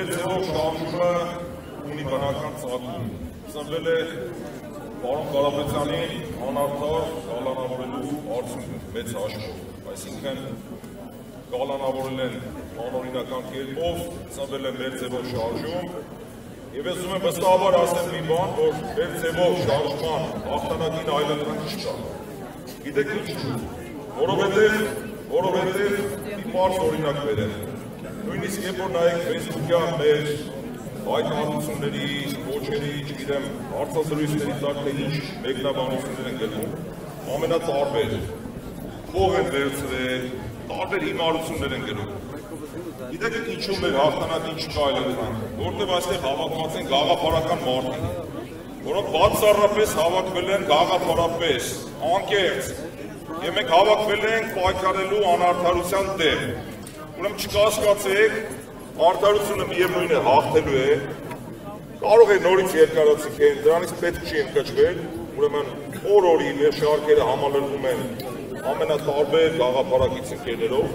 մեր ձևով շարժումը ունի բնական ծագում։ Ծնվել է պարոն Կարապետյանի անարդար կալանավորելու արդյունքը մեծ հաշվով, այսինքն կալանավորել են անօրինական կերպով, ծնվել է մեր ձևով շարժում, եւ ես ուզում եմ վստահաբար ասել մի բան, որ մեր ձևով շարժման հաղթանակին այլընտրանք չկա։ Գիտեք ինչ, որովհետև մի պարզ օրինակ բերեմ։ Նույնիսկ երբ որ նայեք Facebook-յան մեր հայտարարությունների, կոչերի, չգիտեմ, հարցազրույցների տակ թե ինչ մեկնաբանություններ են գտնում, ամենատարբեր փող են վերցրել, տարբեր հիմարություններ են գրում։ Գիտեք ինչու մեր հաղթանակին չկա այլընտրանք, որտեղ այստեղ հավաքված են գաղափարական մարդիկ, որոնք բացառապես հավաքվել են գաղափարապես, անկեղծ, եւ մենք հավաքվել ենք պայքարելու անարդարության դեմ։ Ուրեմն չկասկածեք, արդարությունը միևնույն է հաղթելու է, կարող է նորից երկարացիքեն, դրանից պետք չի ընկճվել, ուրեմն օր-օրի մեր շարքերը համալրվում են ամենատարբեր գաղափարակից ընկերներով,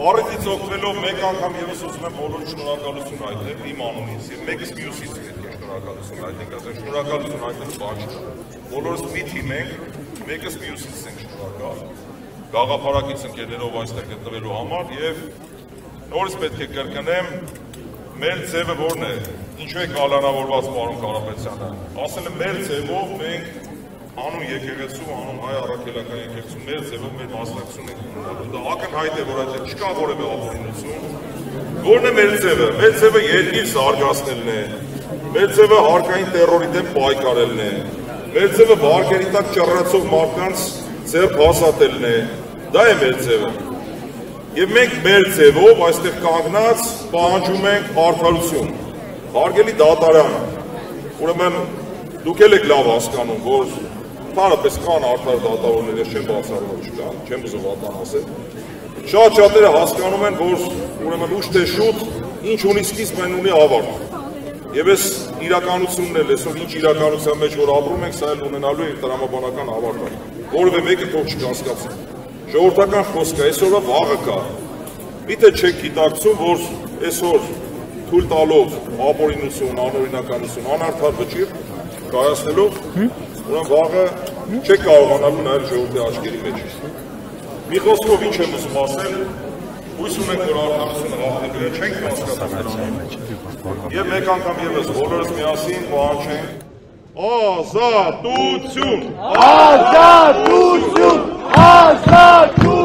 առիթից օգտվելով մեկ անգամ ևս ուզում եմ բոլորի շնորհակալություն հայտնել իմ անունից եւ մեկից մյուսից պետք է շնորհակալություն հայտնենք, ասեմ շնորհակալություն հայտնելու բան չկա։ Բոլորս մի թիմ ենք, մեկից մյուսից ենք շնորհակալ գաղափարակից ընկերներով այստեղ գտնվելու համար եւ նորից պետք է կրկնեմ, մեր ձևը որն է, ինչու է կալանավորված պարոն Կարապետյանը, ասել եմ մեր ձևով մենք անուն եկեղեցու, անուն հայ առաքելական եկեղեցու, մեր ձևով մեր մասնակցություն ենք ունենալու, դա ակնհայտ է, որ այդտեղ չկա որևէ ապօրինություն, որն է մեր ձևը երկիր զարգացնելն է, մեր ձևը հարկային տերորի դեմ պայքարելն է, մեր ձևը վարկերի տակ ճռռացող մարդկանց ձեռք հաստատելն է, դա է մեր ձևը։ Եվ մենք մեր ձևով այստեղ կանգնած պահանջում ենք արդարություն, հարգելի դատարան, ուրեմն դուք էլ եք լավ հասկանում, որ ընդհանրապես կան արդար դատավորներ, ես չեմ բացառում չկան, չեմ ուզում վատան ասել, շատ-շատերը հասկանում են, որ ուրեմն ուշ թե շուտ ինչ ունի սկիզբ, այն ունի ավարտ։ Եվ այս իրականությունն էլ այսօր ինչ իրականության մեջ որ ապրում ենք, սա էլ ունենալու է տրամաբանական ավարտը, որևէ մեկը թող չկասկածի։ Ժողովրդական խոսքը այսօրը վաղը կա։ Միթե չեք գիտակցում, որ այսօր թույլ տալով ապօրինություն, անօրինականություն, անարդար վճիռ կայացնելով, ուրեմն վաղը չեք կարողանալու նայել ժողովրդի աչքերի մեջ։ Մի խոսքով ինչ եմ ուզում ասել, հույս ունենք, որ արդարությունը հաղթելու է, չենք կասկածում։ Եվ մեկ անգամ ևս բոլորս միասին պահանջենք ազատություն, ազատություն, ազատություն։